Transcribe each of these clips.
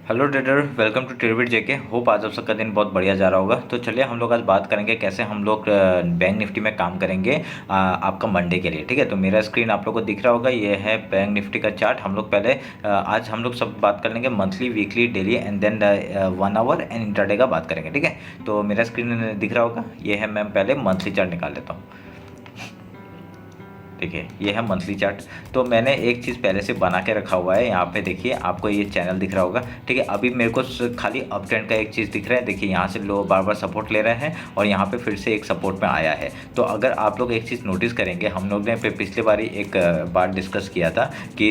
Hello trader, welcome to Tradebit JK. Hope आज आप सबका दिन बहुत बढ़िया जा रहा होगा। तो चलिए हम लोग आज बात करेंगे कैसे हम लोग बैंक निफ्टी में काम करेंगे आपका मंडे के लिए। ठीक है, तो मेरा स्क्रीन आप लोग को दिख रहा होगा, ये है बैंक निफ्टी का चार्ट। हम लोग पहले आज हम लोग सब बात कर लेंगे monthly, weekly, daily and then 1 hour and intraday का बात करेंगे। ठीक है, तो मेरा स्क्रीन दिख रहा होगा, ये है। मैं पहले मंथली चार्ट निकाल लेता हूँ। देखिए ये है मंथली चार्ट। तो मैंने एक चीज़ पहले से बना के रखा हुआ है, यहाँ पे देखिए आपको ये चैनल दिख रहा होगा। ठीक है, अभी मेरे को खाली अप ट्रेंड का एक चीज़ दिख रहा है। देखिए यहाँ से लो बार बार सपोर्ट ले रहे हैं और यहाँ पे फिर से एक सपोर्ट में आया है। तो अगर आप लोग एक चीज़ नोटिस करेंगे, हम लोग ने पिछले बार एक बार डिस्कस किया था कि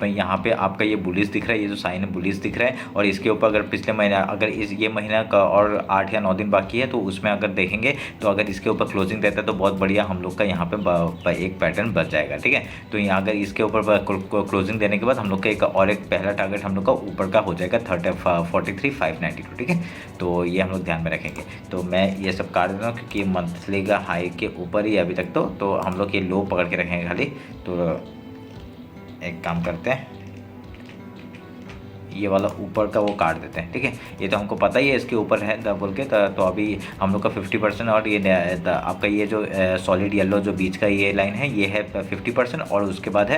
यहाँ पे आपका ये बुलिश दिख रहा है, ये जो साइन है बुलिश दिख रहा है। और इसके ऊपर अगर पिछले महीना, अगर ये महीना का और 8 या 9 दिन बाकी है, तो उसमें अगर देखेंगे तो अगर इसके ऊपर क्लोजिंग देता है तो बहुत बढ़िया हम लोग का यहाँ पे एक पैटर्न बच जाएगा। ठीक है, तो यहाँ अगर इसके ऊपर क्लोजिंग देने के बाद हम लोग का एक पहला टारगेट हम लोग का ऊपर का हो जाएगा 43,592। ठीक है, तो ये हम लोग ध्यान में रखेंगे। तो मैं ये सब काट देता हूँ क्योंकि मंथली का हाई के ऊपर ही अभी तक तो हम लोग ये लो पकड़ के रखेंगे खाली। तो एक काम करते हैं, ये वाला ऊपर का वो काट देते हैं। ठीक है, ये तो हमको पता ही है इसके ऊपर है बोल के। तो अभी हम लोग का 50% और ये आपका ये जो सॉलिड येलो जो बीच का ये लाइन है, ये है 50%। और उसके बाद है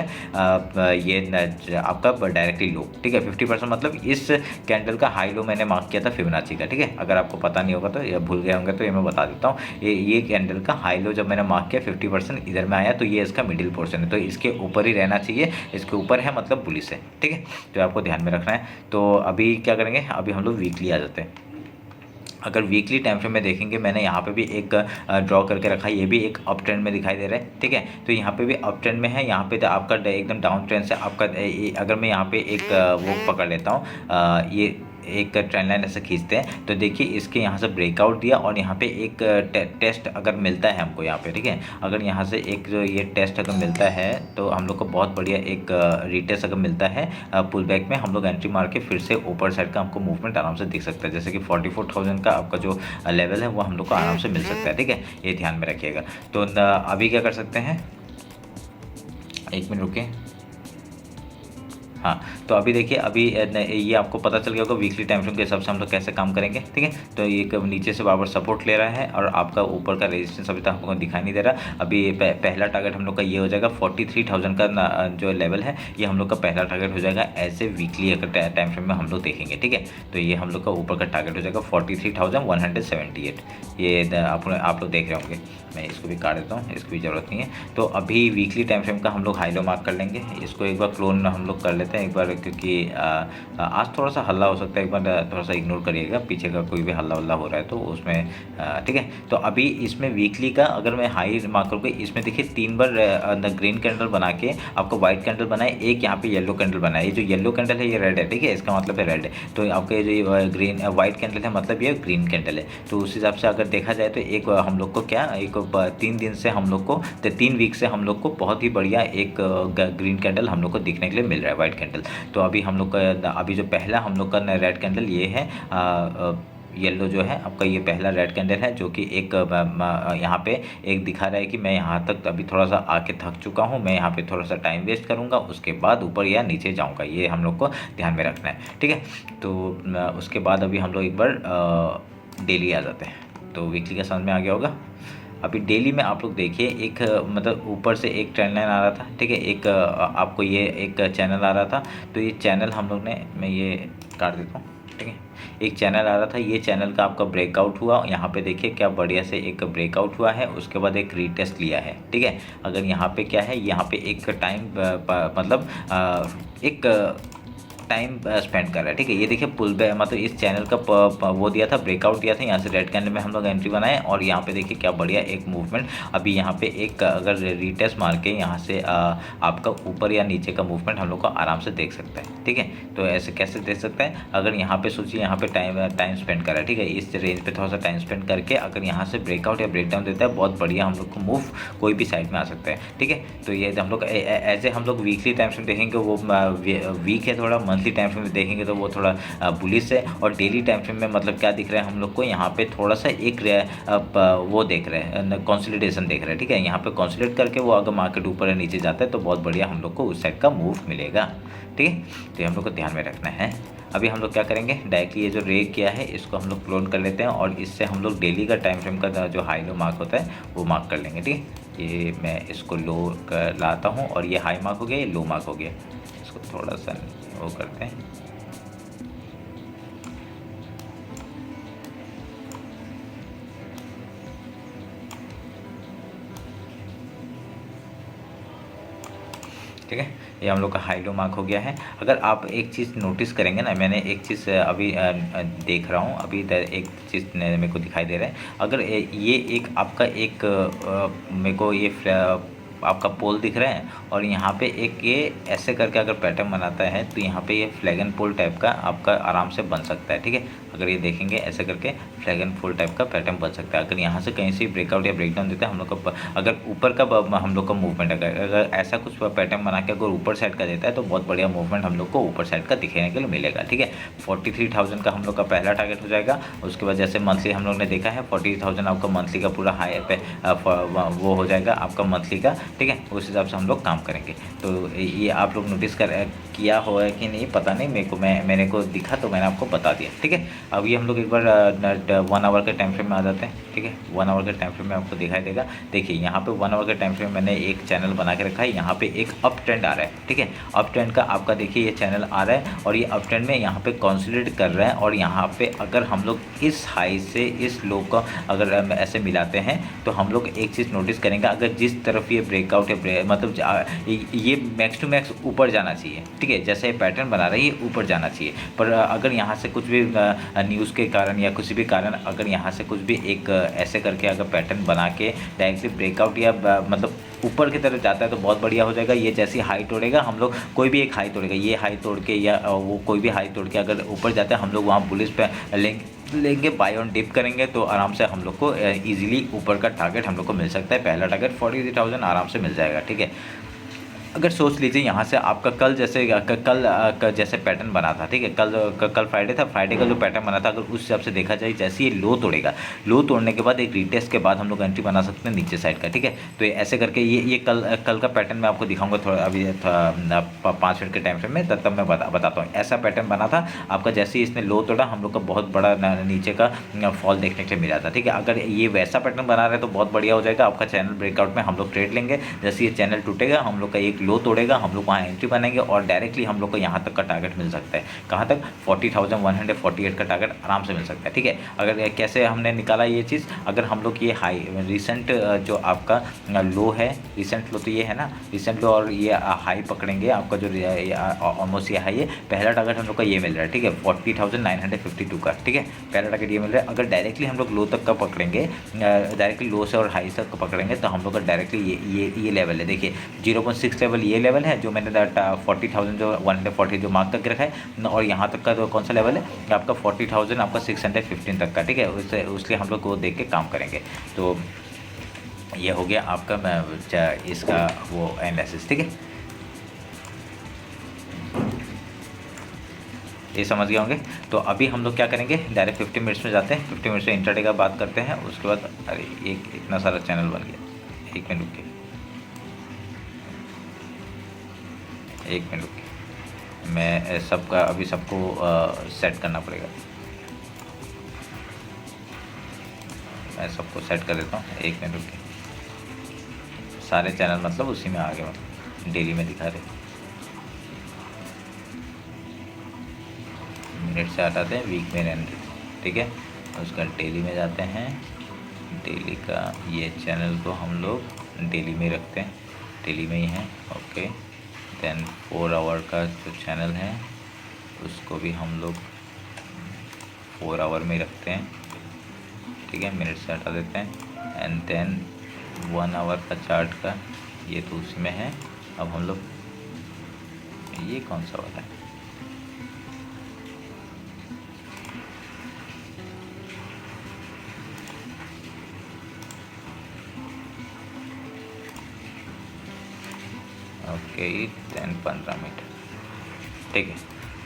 ये आपका डायरेक्टली लो। ठीक है, 50% मतलब इस कैंडल का हाई लो मैंने मार्क किया था फिबोनाची का। ठीक है, अगर आपको पता नहीं होगा तो या भूल गए होंगे तो ये मैं बता देता हूँ। ये कैंडल का हाई लो जब मैंने मार्क किया 50% इधर में आया, तो ये इसका मिडिल पोर्शन है, तो इसके ऊपर ही रहना चाहिए। इसके ऊपर है मतलब बुलिश है। ठीक है, तो आपको ध्यान में रखना है। तो अभी क्या करेंगे, अभी हम लोग वीकली आ जाते हैं। अगर वीकली टाइम फ्रेम में देखेंगे, मैंने यहाँ पे भी एक ड्रॉ करके रखा है, ये भी एक अप ट्रेंड में दिखाई दे रहा है। ठीक है, तो यहाँ पे भी अप ट्रेंड में है, यहाँ पे तो आपका एकदम डाउन ट्रेंड से आपका अगर मैं यहाँ पे एक वो पकड़ लेता हूँ, ये एक ट्रेंड लाइन ऐसे खींचते हैं, तो देखिए इसके यहाँ से ब्रेकआउट दिया और यहाँ पे एक टेस्ट अगर मिलता है हमको यहाँ पे। ठीक है, अगर यहाँ से एक जो ये टेस्ट अगर मिलता है तो हम लोग को बहुत बढ़िया एक रीटेस्ट अगर मिलता है पुल बैक में, हम लोग एंट्री मार के फिर से ऊपर साइड का हमको मूवमेंट आराम से दिख सकता है। जैसे कि 44,000 का आपका जो लेवल है वो हम लोग को आराम से मिल सकता है। ठीक है, ये ध्यान में रखिएगा। तो अभी क्या कर सकते हैं, एक मिनट रुके। हाँ, तो अभी देखिए, अभी ये आपको पता चल गया होगा वीकली टाइम फ्रेम के हिसाब से हम लोग कैसे काम करेंगे। ठीक है, तो ये नीचे से बार बार सपोर्ट ले रहा है और आपका ऊपर का रेजिस्टेंस अभी तक हमको दिखाई नहीं दे रहा। अभी पहला टारगेट हम लोग का ये हो जाएगा 43,000 का जो लेवल है, ये हम लोग का पहला टारगेट हो जाएगा ऐसे वीकली अगर टाइम फ्रेम में हम लोग देखेंगे। ठीक है, तो ये हम लोग का ऊपर का टारगेट हो जाएगा 43,178। ये आप लोग देख रहे होंगे। मैं इसको भी काट देता हूँ, इसकी भी ज़रूरत नहीं है। तो अभी वीकली टाइम फ्रेम का हम लोग हाई लो मार्क कर लेंगे। इसको एक बार क्लोन हम लोग कर लेते हैं एक बार, क्योंकि आज थोड़ा सा हल्ला हो सकता है। एक बार थोड़ा सा इग्नोर करिएगा, पीछे का कोई भी हल्ला वल्ला हो रहा है तो उसमें ठीक है। तो अभी इसमें वीकली का अगर मैं हाई मार्क करूँगा, इसमें देखिए 3 बार ग्रीन कैंडल बना के आपको व्हाइट कैंडल बनाए, एक यहाँ पे येलो कैंडल बनाए। ये जो येलो कैंडल है ये रेड है। ठीक है, इसका मतलब है रेड है। तो आपका ये जो ग्रीन व्हाइट कैंडल है मतलब ये ग्रीन कैंडल है। तो उस हिसाब से अगर देखा जाए तो एक हम लोग को क्या, एक 3 दिन से हम लोग को 3 वीक से हम लोग को बहुत ही बढ़िया एक ग्रीन कैंडल हम लोग को दिखने के लिए मिल रहा है, व्हाइट कैंडल। तो अभी हम लोग का अभी जो पहला हम लोग का रेड कैंडल ये है, येलो जो है आपका ये पहला रेड कैंडल है, जो कि एक यहाँ पे एक दिखा रहा है कि मैं यहाँ तक अभी थोड़ा सा आके थक चुका हूँ, मैं यहाँ पे थोड़ा सा टाइम वेस्ट करूँगा, उसके बाद ऊपर या नीचे जाऊँगा। ये हम लोग को ध्यान में रखना है। ठीक है, तो उसके बाद अभी हम लोग एक बार डेली आ जाते हैं। तो वीकली का समझ में आ गया होगा। अभी डेली में आप लोग देखिए, एक मतलब ऊपर से एक ट्रेंड लाइन आ रहा था। ठीक है, एक आपको ये एक चैनल आ रहा था। तो ये चैनल हम लोग ने, मैं ये काट देता हूँ। ठीक है, एक चैनल आ रहा था, ये चैनल का आपका ब्रेकआउट हुआ। यहाँ पे देखिए क्या बढ़िया से एक ब्रेकआउट हुआ है, उसके बाद एक रीटेस्ट लिया है। ठीक है, अगर यहाँ पे क्या है, यहाँ पे एक टाइम मतलब एक टाइम स्पेंड कर रहा है। ठीक है, ये देखिए पुल बैक मतलब इस चैनल का वो दिया था, ब्रेकआउट दिया था। यहाँ से रेड कैंडल में हम लोग एंट्री बनाए और यहाँ पे देखिए क्या बढ़िया एक मूवमेंट। अभी यहाँ पे एक अगर रीटेस्ट मार के यहाँ से आपका ऊपर या नीचे का मूवमेंट हम लोग को आराम से देख सकता है। ठीक है, तो ऐसे कैसे देख सकता है, अगर यहाँ पे सोचिए यहाँ पे टाइम स्पेंड कर रहा है। ठीक है, इस रेंज पे थोड़ा सा टाइम स्पेंड करके अगर यहाँ से ब्रेकआउट या ब्रेकडाउन देता है, बहुत बढ़िया हम लोग को मूव कोई भी साइड में आ सकता है। ठीक है, तो ये हम लोग ऐसे हम लोग वीकली टाइम फ्रेम देखेंगे वो वीक है थोड़ा, मंथली टाइम फ्रेम में देखेंगे तो वो थोड़ा बुलिश है। और डेली टाइम फ्रेम में मतलब क्या दिख रहा है हम लोग को, यहाँ पे थोड़ा सा एक वो देख रहे हैं, कंसोलिडेशन देख रहे हैं। ठीक है, यहाँ पे कंसोलिडेट करके वो अगर मार्केट ऊपर या नीचे जाता है तो बहुत बढ़िया हम लोग को उस साइड का मूव मिलेगा। ठीक है, तो हम लोग को ध्यान में रखना है। अभी हम लोग क्या करेंगे, डायरेक्टली ये जो रे किया है इसको हम लोग क्लोन कर लेते हैं और इससे हम लोग डेली का टाइम फ्रेम का जो हाई लो मार्क होता है वो मार्क कर लेंगे। ठीक है, ये मैं इसको लो कर लाता हूँ और ये हाई मार्क हो गया, ये लो मार्क हो गया। इसको थोड़ा सा वो करते हैं। ठीक है, ये हम लोग का हाई लो मार्क हो गया है। अगर आप एक चीज़ नोटिस करेंगे ना, मैंने एक चीज़ अभी देख रहा हूँ, अभी इधर एक चीज़ मेरे को दिखाई दे रहा है। अगर ये एक आपका एक मेरे को ये आपका पोल दिख रहा है और यहाँ पे एक ये ऐसे करके अगर पैटर्न बनाता है तो यहाँ पे ये फ्लैग एंड पोल टाइप का आपका आराम से बन सकता है। ठीक है, अगर ये देखेंगे ऐसे करके फ्लैग एंड पोल टाइप का पैटर्न बन सकता है। अगर यहाँ से कहीं से ब्रेकआउट या ब्रेकडाउन देते हैं हम लोग का, अगर ऊपर का हम लोग का मूवमेंट अगर ऐसा कुछ पैटर्न बना के अगर ऊपर साइड का देता है तो बहुत बढ़िया मूवमेंट हम लोग को ऊपर साइड का दिखने के लिए मिलेगा। ठीक है, 43,000 का हम लोग का पहला टारगेट हो जाएगा। उसके बाद जैसे मंथली हम लोग ने देखा है 40,000 आपका मंथली का पूरा हाई पे वो हो जाएगा आपका मंथली का। ठीक है, उस हिसाब से हम लोग काम करेंगे। तो ये आप लोग नोटिस किया हो है कि नहीं पता नहीं, मेरे को मैंने को दिखा तो मैंने आपको बता दिया। ठीक है, अभी हम लोग एक बार 1 आवर के टाइम फ्रेम में आ जाते हैं। ठीक है, 1 आवर के टाइम फ्रेम में आपको दिखाई देगा। देखिए यहाँ पे 1 आवर के टाइम फ्रेम मैंने एक चैनल बना के रखा है, यहाँ पे एक अप ट्रेंड आ रहा है। ठीक है, अप ट्रेंड का आपका देखिए ये चैनल आ रहा है और ये अप ट्रेंड में यहाँ पे कंसोलिडेट कर रहा है। और यहाँ पे अगर हम लोग इस हाई से इस लो का अगर ऐसे मिलाते हैं तो हम लोग एक चीज़ नोटिस करेंगे, अगर जिस तरफ ये ब्रेकआउट है मतलब ये मैक्स टू मैक्स ऊपर जाना चाहिए। ठीक है, जैसे पैटर्न बना रहा है ये ऊपर जाना चाहिए, पर अगर यहाँ से कुछ भी न्यूज़ के कारण या किसी भी कारण अगर यहाँ से कुछ भी एक ऐसे करके अगर पैटर्न बना के डायरेक्टली ब्रेकआउट या मतलब ऊपर की तरफ जाता है तो बहुत बढ़िया हो जाएगा। ये जैसी हाई तोड़ेगा हम लोग, कोई भी एक हाई तोड़ेगा, ये हाई तोड़ के या वो कोई भी हाई तोड़ के अगर ऊपर जाता है हम लोग वहाँ बुलिश पे लेंगे बाय ऑन डिप करेंगे तो आराम से हम लोग को इजीली ऊपर का टारगेट हम लोग को मिल सकता है। पहला टारगेट 43,000 आराम से मिल जाएगा। ठीक है, अगर सोच लीजिए यहाँ से आपका कल जैसे पैटर्न बना था। ठीक है, कल फ्राइडे था, फ्राइडे का जो पैटर्न बना था अगर उस हिसाब से देखा जाए, जैसे ये लो तोड़ेगा, लो तोड़ने के बाद एक रिटेस्ट के बाद हम लोग एंट्री बना सकते हैं नीचे साइड का। ठीक है, तो ऐसे करके ये कल का पैटर्न मैं आपको दिखाऊंगा थोड़ा अभी 5 मिनट के टाइम फ्रेम में, तब मैं बताता हूँ। ऐसा पैटर्न बना था आपका, जैसे ही इसने लो तोड़ा हम लोग का बहुत बड़ा नीचे का फॉल देखने के लिए मिला था। ठीक है, अगर ये वैसा पैटर्न बना रहे हैं तो बहुत बढ़िया हो जाएगा आपका चैनल ब्रेकआउट में हम लोग ट्रेड लेंगे। जैसे ये चैनल टूटेगा हम लोग का एक लो तोड़ेगा, हम लोग वहाँ एंट्री बनाएंगे और डायरेक्टली हम लोग को यहाँ तक का टारगेट मिल सकता है। कहाँ तक, 40,148 का टारगेट आराम से मिल सकता है। ठीक है, अगर कैसे हमने निकाला ये चीज़, अगर हम लोग ये हाई रिसेंट जो आपका लो है, रिसेंट लो तो ये है ना, रिसेंट लो और ये हाई पकड़ेंगे आपका जो ऑलमोस्ट ये हाई है, पहला टारगेट हम लोग का ये मिल रहा है। ठीक है, 40,952 का। ठीक है, पहला टारगेट ये मिल रहा है। अगर डायरेक्टली हम लोग लो तक का पकड़ेंगे, डायरेक्टली लो से और हाई तक का पकड़ेंगे तो हम लोग का डायरेक्टली ये लेवल है। देखिए 0.6 लेवल ये लेवल है जो मैंने 40,000 जो 140 जो मार्क करके रखा है, और यहाँ तक का तो कौन सा लेवल है आपका 40,000 आपका 615 तक का। ठीक है, उसलिए हम लोग को देख के काम करेंगे। तो ये हो गया आपका इसका वो एनालिसिस। ठीक है, ये समझ गए होंगे। तो अभी हम लोग क्या करेंगे, डायरेक्ट 50 मिनट्स में जाते हैं। 50 मिनट्स में इंटरडे का बात करते हैं। उसके बाद अरे एक इतना सारा चैनल बन गया, एक मिनट रुकिए, मैं सबका अभी सबको सेट करना पड़ेगा। मैं सबको सेट कर देता हूँ, एक मिनट रुकिए। सारे चैनल मतलब उसी में आ गए, मतलब डेली में दिखा रहे, मिनट से हटाते हैं, वीक में रन। ठीक है, उसका डेली में जाते हैं। डेली का ये चैनल को हम लोग डेली में रखते हैं, डेली में ही है। ओके, देन 4 आवर का जो चैनल है उसको भी हम लोग 4 आवर में रखते हैं। ठीक है, मिनट से हटा देते हैं। एंड देन 1 आवर का चार्ट का ये तो उसी में है। अब हम लोग ये कौन सा वाला है, ओके 10-15 मिनट। ठीक है,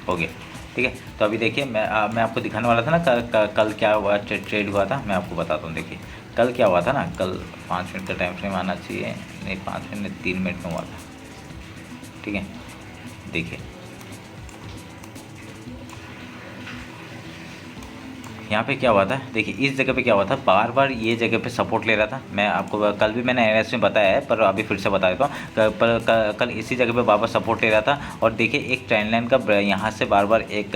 हो गया। ठीक है, तो अभी देखिए मैं आपको दिखाने वाला था ना कल क्या हुआ, ट्रेड हुआ था। मैं आपको बताता हूँ। देखिए कल क्या हुआ था ना, कल 5 मिनट का टाइम फ्रेम आना चाहिए, नहीं 5 मिनट नहीं 3 मिनट में हुआ था। ठीक है, देखिए यहाँ पे क्या हुआ था, देखिए इस जगह पे क्या हुआ था, बार बार ये जगह पे सपोर्ट ले रहा था। मैं आपको कल भी मैंने एनालिसिस में बताया है, पर अभी फिर से बता देता हूँ। कल इसी जगह पे बार बार सपोर्ट ले रहा था, और देखिए एक ट्रेंड लाइन का यहाँ से बार बार एक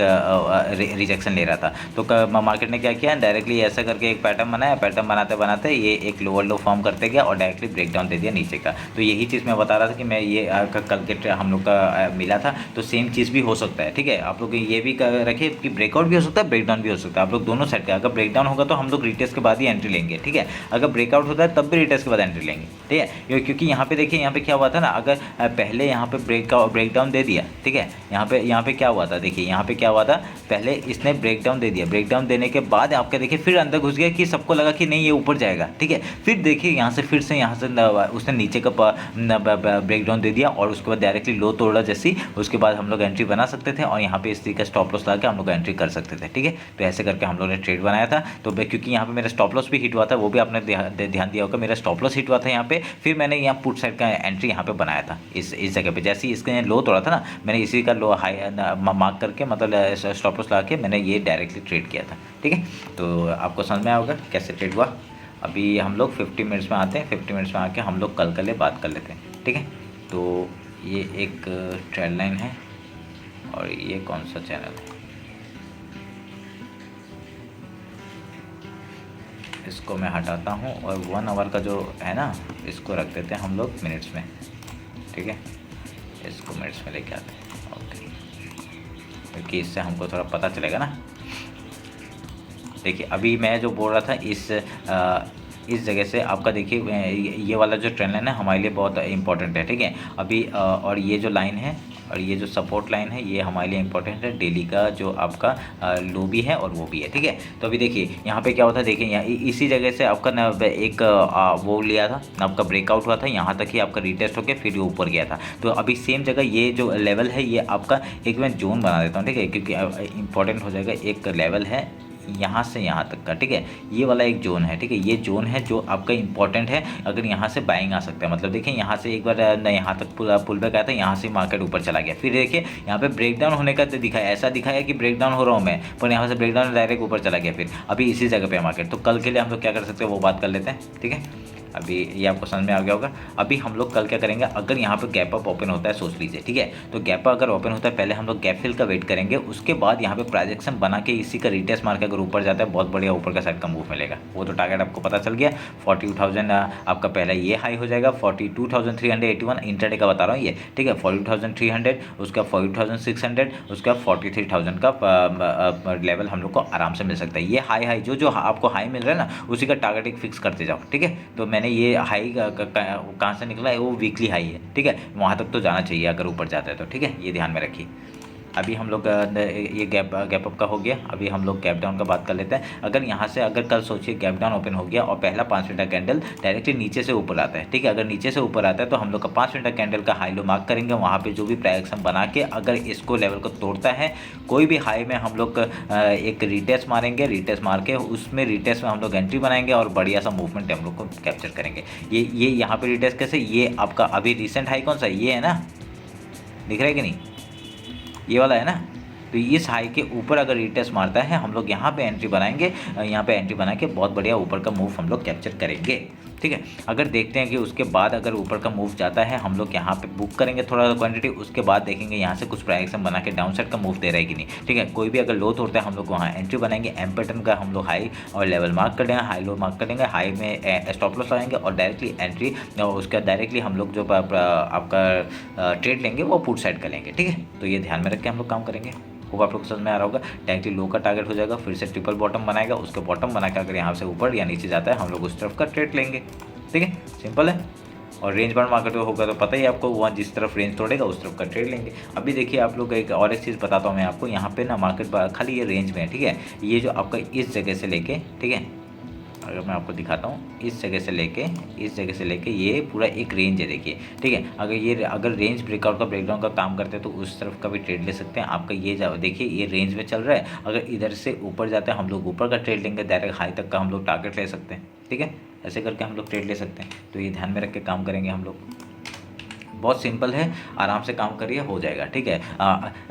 रिजेक्शन ले रहा था। तो मार्केट ने क्या किया, डायरेक्टली ऐसा करके एक पैटर्न बनाया, पैटर्न बनाते बनाते ये एक लोअर लो फॉर्म करते गया और डायरेक्टली ब्रेकडाउन दे दिया नीचे का। तो यही चीज़ मैं बता रहा था कि मैं ये कल के हम लोग का मिला था, तो सेम चीज़ भी हो सकता है। ठीक है, आप लोग ये भी रखिए कि ब्रेकआउट भी हो सकता है, ब्रेकडाउन भी हो सकता है। आप लोग दोनों सेट का, अगर ब्रेकडाउन होगा तो हम लोग रिटेस्ट के बाद ही एंट्री लेंगे। ठीक है, अगर ब्रेकआउट होता है तब भी रिटेस्ट के बाद एंट्री लेंगे। ठीक है, क्योंकि यहाँ पे देखिए, यहाँ पे क्या हुआ था ना, अगर पहले यहाँ पे ब्रेकडाउन दे दिया, ठीक है, यहाँ पे क्या हुआ था, देखिए यहाँ पे क्या हुआ था, पहले इसने ब्रेकडाउन दे दिया, ब्रेकडाउन देने के बाद आपका देखिए फिर अंदर घुस गया कि सबको लगा कि नहीं ये ऊपर जाएगा। ठीक है, फिर देखिए यहाँ से फिर से उसने नीचे का ब्रेकडाउन दे दिया और उसके बाद डायरेक्टली लो तोड़ा जैसी, उसके बाद हम लोग एंट्री बना सकते थे और यहाँ पे इस तरीके का स्टॉप लॉस लगा के हम लोग एंट्री कर सकते थे। ठीक है, तो ऐसे करके हम लोग ने ट्रेड बनाया था। तो क्योंकि यहाँ पे मेरा स्टॉप लॉस भी हिट हुआ था, वो भी आपने ध्यान दिया होगा, मेरा स्टॉप लॉस हिट हुआ था यहाँ पे, फिर मैंने यहाँ पुट साइड का एंट्री यहाँ पे बनाया था इस जगह पे। जैसे ही इसके लो तोड़ा था ना, मैंने इसी का लो हाई मार्क करके, मतलब स्टॉप लॉस लगा के मैंने ये डायरेक्टली ट्रेड किया था। ठीक है, तो आपको समझ में आएगा कैसे ट्रेड हुआ। अभी हम लोग 50 मिनट्स में आते हैं, 50 मिनट्स में आके हम लोग कल के लिए बात कर लेते हैं। ठीक है, तो ये एक ट्रेंड लाइन है और ये कौन सा चैनल है, इसको मैं हटाता हूँ और 1 आवर का जो है ना, इसको रख देते हैं हम लोग मिनट्स में। ठीक है, इसको मिनट्स में लेके आते हैं। ओके, क्योंकि इससे हमको थोड़ा पता चलेगा ना। देखिए अभी मैं जो बोल रहा था, इस जगह से आपका देखिए ये वाला जो ट्रेंड लाइन है हमारे लिए बहुत इंपॉर्टेंट है। ठीक है, अभी और ये जो लाइन है और ये जो सपोर्ट लाइन है ये हमारे लिए इंपॉर्टेंट है। डेली का जो आपका लो भी है और वो भी है। ठीक है, तो अभी देखिए यहाँ पे क्या होता है, देखिए यहाँ इसी जगह से आपका ना एक वो लिया था, आपका ब्रेकआउट हुआ था, यहाँ तक ही आपका रिटेस्ट होकर फिर ऊपर गया था। तो अभी सेम जगह ये जो लेवल है ये आपका एक मैं जोन बना देता हूँ। ठीक है, क्योंकि इंपॉर्टेंट हो जाएगा, एक लेवल है यहाँ से यहाँ तक का। ठीक है, ये वाला एक जोन है। ठीक है, ये जोन है जो आपका इंपॉर्टेंट है, अगर यहाँ से बाइंग आ सकता है। मतलब देखिए यहाँ से एक बार यहाँ तक पुल बैक आया था, यहाँ से मार्केट ऊपर चला गया, फिर देखिए यहाँ पे ब्रेकडाउन होने का दिखाया, ऐसा दिखाया कि ब्रेकडाउन हो रहा हूँ मैं, पर यहाँ से ब्रेकडाउन डायरेक्ट ऊपर चला गया, फिर अभी इसी जगह पे मार्केट। तो कल के लिए हम लोग क्या कर सकते हैं वो बात कर लेते हैं। ठीक है, अभी ये आपको समझ में आ गया होगा। अभी हम लोग कल क्या करेंगे, अगर यहाँ पे गैप अप ओपन होता है, सोच लीजिए। ठीक है, तो गैप अगर ओपन होता है, पहले हम लोग गैप फिल का वेट करेंगे, उसके बाद यहाँ पे प्रोजेक्शन बना के इसी का रिटेस्ट मार के अगर ऊपर जाता है, बहुत बढ़िया ऊपर का साइड का मूव मिलेगा। वो तो टारगेट आपको पता चल गया, 42,000 आपका पहला ये हाई हो जाएगा, 42,381 इंटरडे का बता रहा हूँ ये। ठीक है, 42,300, उसका 42,600, उसका 43,000 का लेवल हम लोग को आराम से मिल सकता है। ये हाई जो आपको हाई मिल रहा है ना, उसी का टारगेट एक फिक्स करते जाओ। ठीक है, तो मैंने ये हाई कहाँ से निकला है, वो वीकली हाई है। ठीक है, वहाँ तक तो जाना चाहिए अगर ऊपर जाता है तो। ठीक है, ये ध्यान में रखिए। अभी हम लोग ये गैप अप का हो गया, अभी हम लोग गैप डाउन का बात कर लेते हैं। अगर यहाँ से अगर कल सोचिए गैप डाउन ओपन हो गया और पहला 5 मिनट का कैंडल डायरेक्टली नीचे से ऊपर आता है। ठीक है, अगर नीचे से ऊपर आता है तो हम लोग का 5 मिनट का कैंडल का हाई लो मार्क करेंगे, वहाँ पे जो भी प्राइस बना के अगर इसको लेवल को तोड़ता है, कोई भी हाई में हम लोग एक रिटेस्ट मारेंगे, रिटेस्ट मार के उसमें रिटेस्ट में हम लोग एंट्री बनाएंगे और बढ़िया सा मूवमेंट हम लोग को कैप्चर करेंगे। ये यहाँ पे रिटेस्ट कैसे, ये आपका अभी रिसेंट हाई कौन सा है, ये है ना, दिख रहा है कि नहीं, ये वाला है ना। तो इस हाई के ऊपर अगर रिटेस्ट मारता है, हम लोग यहाँ पे एंट्री बनाएंगे, यहाँ पे एंट्री बना के बहुत बढ़िया ऊपर का मूव हम लोग कैप्चर करेंगे। ठीक है, अगर देखते हैं कि उसके बाद अगर ऊपर का मूव जाता है, हम लोग यहाँ पे बुक करेंगे थोड़ा क्वांटिटी, उसके बाद देखेंगे यहाँ से कुछ प्राइस बना के डाउन साइड का मूव दे रहा है कि नहीं। ठीक है, कोई भी अगर लो तोड़ता है, हम लोग वहाँ एंट्री बनाएंगे, एम पैटर्न का हम लोग हाई और लेवल मार्क कर देंगे, हाई लो मार्क कर देंगे, हाई में स्टॉप लॉस लगाएंगे और डायरेक्टली एंट्री, उसका डायरेक्टली हम लोग जो आपका ट्रेड लेंगे वो पुट साइड कर लेंगे। ठीक है, तो ये ध्यान में रख के हम लोग काम करेंगे। होगा आप लोग को समझ में आ रहा होगा। डायरेक्टली लो का टारगेट हो जाएगा, फिर से ट्रिपल बॉटम बनाएगा, उसके बॉटम बना के अगर यहाँ से ऊपर या नीचे जाता है, हम लोग उस तरफ का ट्रेड लेंगे। ठीक है, सिंपल है। और रेंज बाउंड मार्केट होगा तो पता ही आपको, वहाँ जिस तरफ रेंज तोड़ेगा उस तरफ का ट्रेड लेंगे। अभी देखिए आप लोग एक और एक चीज़ बताता हूँ मैं आपको, यहाँ पे ना मार्केट खाली ये रेंज में है। ठीक है, ये जो आपका इस जगह से लेके, ठीक है, अगर मैं आपको दिखाता हूँ, इस जगह से लेके ये पूरा एक रेंज है, देखिए। ठीक है, अगर रेंज ब्रेकआउट का ब्रेकडाउन का काम करते हैं तो उस तरफ का भी ट्रेड ले सकते हैं। आपका ये देखिए ये रेंज में चल रहा है, अगर इधर से ऊपर जाता है हम लोग ऊपर का ट्रेड लेंगे, डायरेक्ट हाई तक का हम लोग टारगेट ले सकते हैं। ठीक है, ऐसे करके हम लोग ट्रेड ले सकते हैं। तो ये ध्यान में रख के काम करेंगे हम लोग। बहुत सिंपल है, आराम से काम करिए, हो जाएगा, ठीक है।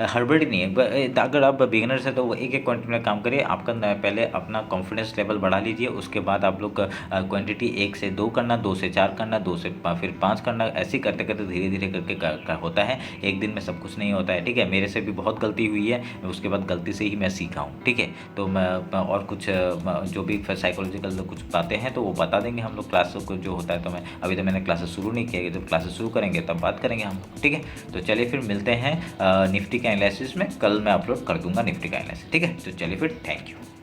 हड़बड़ी नहीं है। अगर आप बिगिनर्स हैं तो एक एक क्वांटिटी में काम करिए। आपका पहले अपना कॉन्फिडेंस लेवल बढ़ा लीजिए, उसके बाद आप लोग क्वांटिटी 1 से 2 करना, 2 से 4 करना, 2 से फिर 5 करना, ऐसे ही करते करते धीरे धीरे करके होता है। एक दिन में सब कुछ नहीं होता है, ठीक है। मेरे से भी बहुत गलती हुई है, उसके बाद गलती से ही मैं सीखा हूँ, ठीक है। तो मैं और कुछ जो भी साइकोलॉजिकल कुछ बातें हैं तो वो बता देंगे हम लोग क्लास को जो होता है। तो मैं अभी तो मैंने क्लासेस शुरू नहीं किया, जब क्लासेस शुरू करेंगे तब बात करेंगे हम, ठीक है। तो चलिए फिर मिलते हैं निफ्टी के एनालिसिस में। कल मैं अपलोड कर दूंगा निफ्टी का एनालिसिस, ठीक है। तो चलिए फिर, थैंक यू।